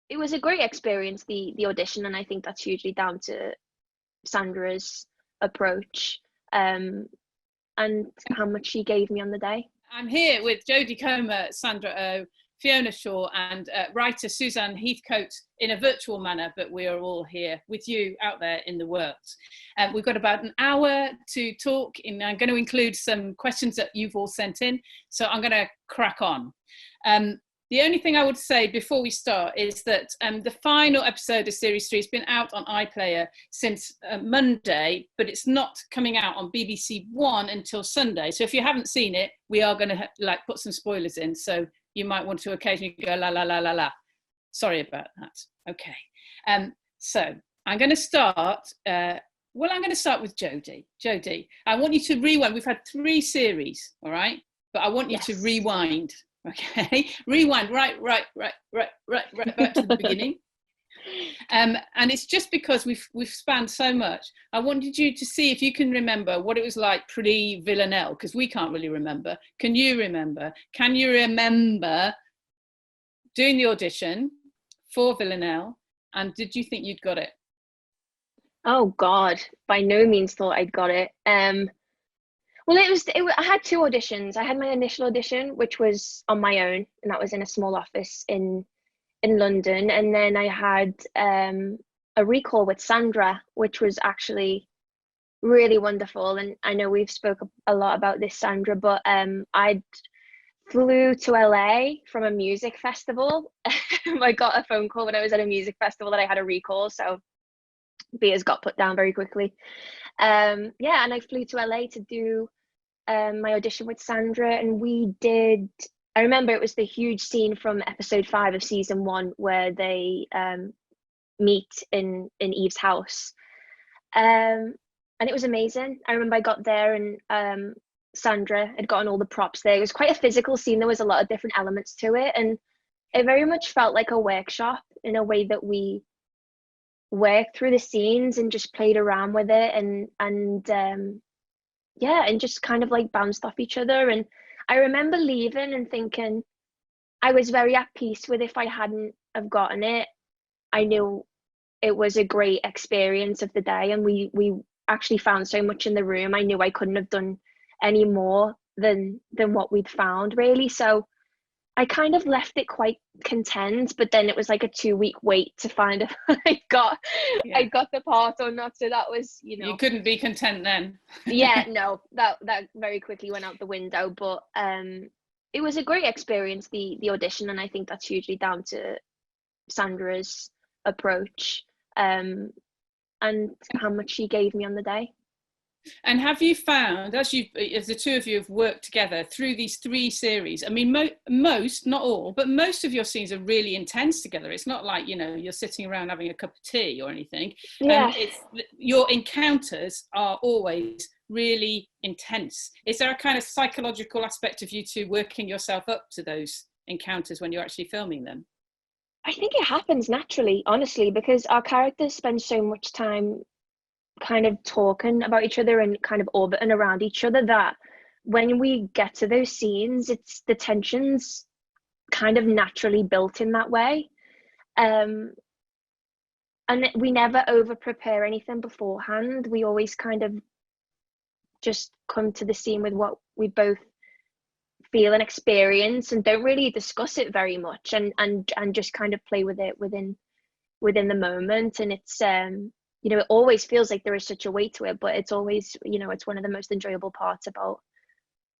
it was a great experience, the audition, and I think that's hugely down to Sandra's approach, and how much she gave me on the day. I'm here with Jodie Comer, Sandra Oh, Fiona Shaw, and writer Suzanne Heathcote in a virtual manner, but we are all here with you out there in the world. We've got about an hour to talk, and I'm going to include some questions that you've all sent in, so I'm going to crack on. The only thing I would say before we start is that the final episode of Series 3 has been out on iPlayer since Monday, but it's not coming out on BBC One until Sunday. So if you haven't seen it, we are going to put some spoilers in. So you might want to occasionally go la la la la la. Sorry about that. Okay. So I'm going to start. I'm going to start with Jodie. Jodie, I want you to rewind. We've had 3 series, all right? But I want you to rewind. Okay, rewind right back to the beginning. And it's just because we've spanned so much. I wanted you to see if you can remember what it was like pre-Villanelle, because we can't really remember. Can you remember? Can you remember doing the audition for Villanelle? And did you think you'd got it? Oh God, by no means thought I'd got it. Well, I had 2 auditions. I had my initial audition, which was on my own, and that was in a small office in London. And then I had a recall with Sandra, which was actually really wonderful. And I know we've spoke a lot about this, Sandra, but I flew to LA from a music festival. I got a phone call when I was at a music festival that I had a recall, so beers got put down very quickly. And I flew to LA to do my audition with Sandra, and I remember it was the huge scene from episode 5 of season 1 where they meet in Eve's house, and it was amazing. I remember I got there and Sandra had gotten all the props there. It was quite a physical scene. There was a lot of different elements to it, and it very much felt like a workshop in a way that we worked through the scenes and just played around with it and just kind of like bounced off each other. And I remember leaving and thinking I was very at peace with if I hadn't have gotten it. I knew it was a great experience of the day, and we actually found so much in the room. I knew I couldn't have done any more than what we'd found, really. So I kind of left it quite content, but then it was like a 2-week wait to find if I got the part or not. So that was, you couldn't be content then. Yeah, no, that very quickly went out the window. But it was a great experience, the audition, and I think that's hugely down to Sandra's approach and how much she gave me on the day. And have you found, as the 2 of you have worked together through these 3 series, I mean, most, not all, but most of your scenes are really intense together. It's not like, you're sitting around having a cup of tea or anything. Yeah. Your encounters are always really intense. Is there a kind of psychological aspect of you 2 working yourself up to those encounters when you're actually filming them? I think it happens naturally, honestly, because our characters spend so much time kind of talking about each other and kind of orbiting around each other that when we get to those scenes, it's the tensions kind of naturally built in that way. And we never over prepare anything beforehand. We always kind of just come to the scene with what we both feel and experience, and don't really discuss it very much, and just kind of play with it within the moment. And it's it always feels like there is such a weight to it, but it's always, it's one of the most enjoyable parts about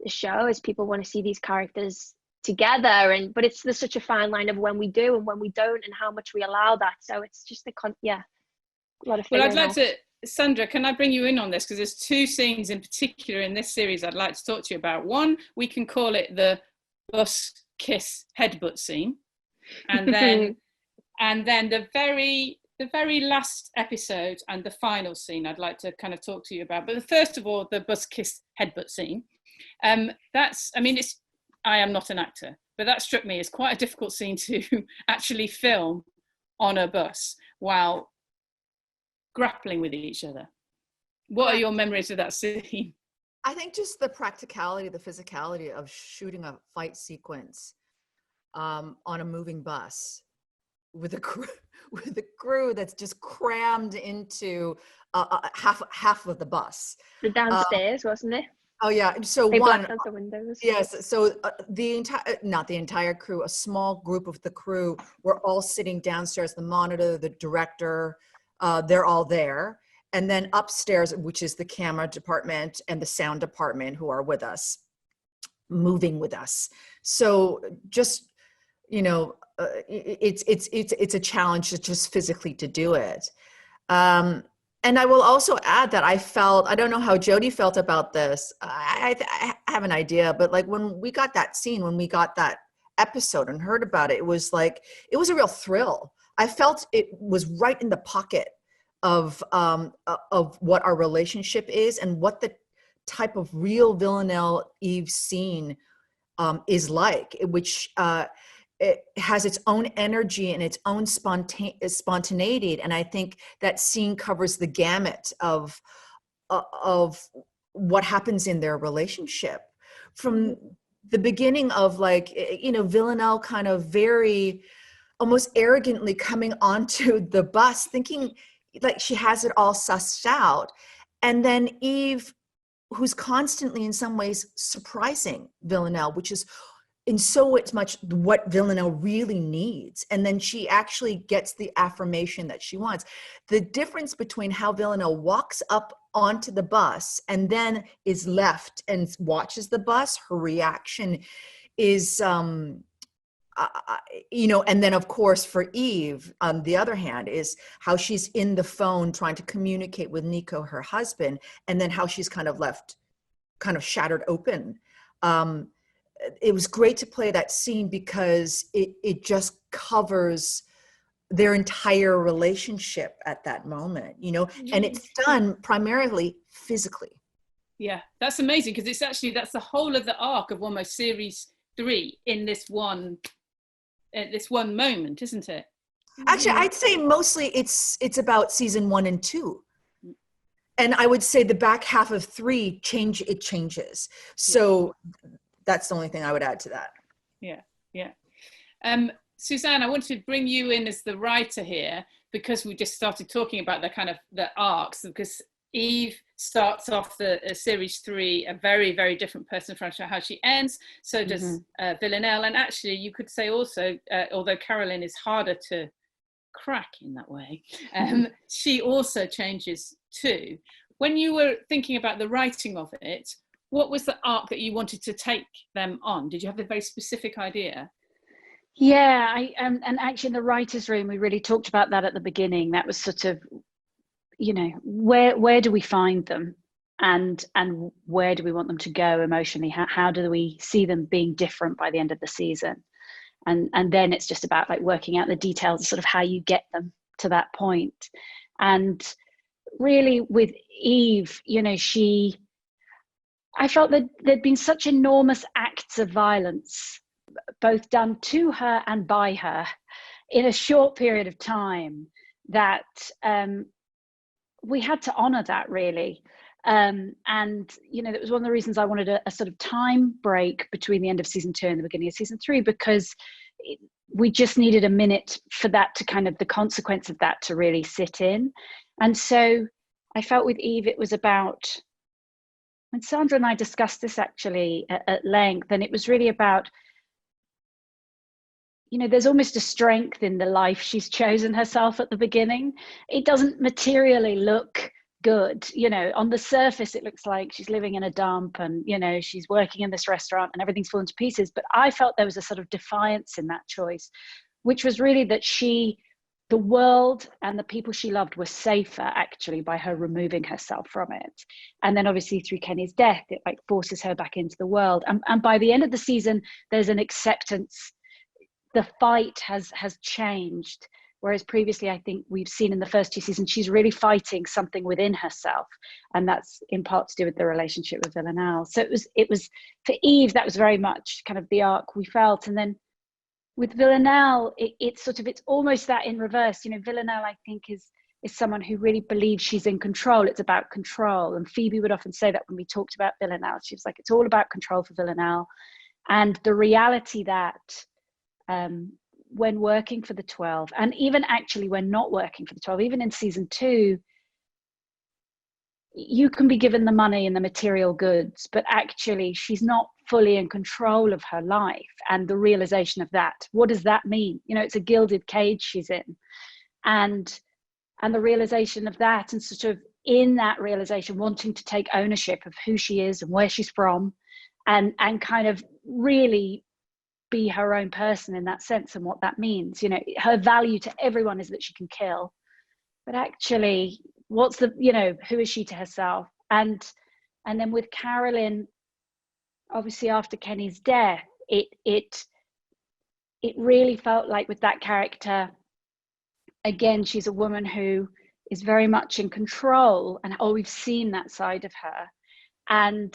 the show is people want to see these characters together, but there's such a fine line of when we do and when we don't and how much we allow that. So it's just a lot of. Well, I'd like to, Sandra, can I bring you in on this? Because there's 2 scenes in particular in this series I'd like to talk to you about. One, we can call it the bus kiss headbutt scene. And then the very last episode and the final scene I'd like to kind of talk to you about. But first of all, the bus kiss headbutt scene. I am not an actor, but that struck me as quite a difficult scene to actually film on a bus while grappling with each other. What are your memories of that scene? I think just the practicality, the physicality of shooting a fight sequence on a moving bus with a crew with a crew that's just crammed into half of the bus. The downstairs, wasn't it? Oh yeah. So They one, blacked out the windows. yes. So the entire, not the entire crew, a small group of the crew were all sitting downstairs. The monitor, the director, they're all there. And then upstairs, which is the camera department and the sound department, who are with us, moving with us. So just, you know, it's a challenge to just physically to do it. And I will also add that I felt, I don't know how Jodie felt about this. I have an idea, but like when we got that scene, when we got that episode and heard about it, it was like, it was a real thrill. I felt it was right in the pocket of what our relationship is and what the type of real Villanelle Eve scene is like, which it has its own energy and its own spontaneity. And I think that scene covers the gamut of what happens in their relationship from the beginning of, like, you know, Villanelle kind of very almost arrogantly coming onto the bus thinking like she has it all sussed out. And then Eve, who's constantly in some ways surprising Villanelle, which is in so much what Villanelle really needs. And then she actually gets the affirmation that she wants. The difference between how Villanelle walks up onto the bus and then is left and watches the bus, her reaction is, you know, and then of course for Eve, on the other hand, is how she's in the phone trying to communicate with Nico, her husband, and then how she's kind of left, kind of shattered open. It was great to play that scene because it just covers their entire relationship at that moment, you know, and it's done primarily physically. Yeah, that's amazing, because it's actually, that's the whole of the arc of almost series 3 in this one moment, isn't it? Actually, I'd say mostly it's about season 1 and 2. And I would say the back half of 3 changes. So that's the only thing I would add to that. Yeah. Suzanne, I want to bring you in as the writer here, because we just started talking about the kind of the arcs, because Eve starts off the series 3 a very, very different person from how she ends. So does Villanelle. And actually you could say also, although Carolyn is harder to crack in that way, she also changes too. When you were thinking about the writing of it, what was the arc that you wanted to take them on? Did you have a very specific idea? Yeah, and actually in the writers' room, we really talked about that at the beginning. That was sort of, you know, where do we find them, and where do we want them to go emotionally? How do we see them being different by the end of the season? And then it's just about like working out the details of sort of how you get them to that point. And really with Eve, you know, I felt that there'd been such enormous acts of violence, both done to her and by her in a short period of time, that we had to honor that, really. And, you know, that was one of the reasons I wanted a sort of time break between the end of season 2 and the beginning of season 3, because we just needed a minute for that to kind of, the consequence of that to really sit in. And so I felt with Eve, it was about, when Sandra and I discussed this actually at length, and it was really about, you know, there's almost a strength in the life she's chosen herself at the beginning. It doesn't materially look good. You know, on the surface, it looks like she's living in a dump and, you know, she's working in this restaurant and everything's fallen to pieces. But I felt there was a sort of defiance in that choice, which was really that the world and the people she loved were safer actually by her removing herself from it. And then obviously through Kenny's death, it like forces her back into the world. And by the end of the season, there's an acceptance. The fight has changed. Whereas previously, I think we've seen in the first 2 seasons, she's really fighting something within herself. And that's in part to do with the relationship with Villanelle. So it was for Eve, that was very much kind of the arc we felt. And then with Villanelle, it's almost that in reverse. You know, Villanelle, I think, is someone who really believes she's in control. It's about control. And Phoebe would often say that when we talked about Villanelle. She was like, it's all about control for Villanelle. And the reality that when working for the 12, and even actually when not working for the 12, even in season 2, you can be given the money and the material goods, but actually she's not fully in control of her life, and the realization of that. What does that mean? You know, it's a gilded cage she's in, and the realization of that, and sort of in that realization wanting to take ownership of who she is and where she's from, and kind of really be her own person in that sense, and what that means. You know, her value to everyone is that she can kill, but actually what's the, you know, who is she to herself? And then with Carolyn, obviously after Kenny's death, it really felt like with that character, again, she's a woman who is very much in control, and we've seen that side of her. And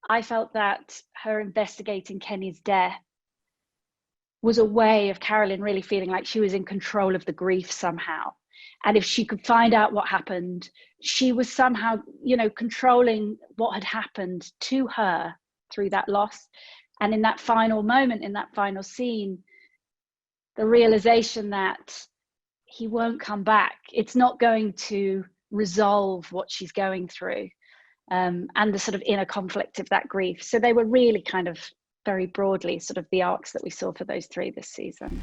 I felt that her investigating Kenny's death was a way of Carolyn really feeling like she was in control of the grief somehow. And if she could find out what happened, she was somehow, you know, controlling what had happened to her through that loss. And in that final moment, in that final scene, the realization that he won't come back, it's not going to resolve what she's going through, and the sort of inner conflict of that grief. So they were really kind of very broadly sort of the arcs that we saw for those 3 this season.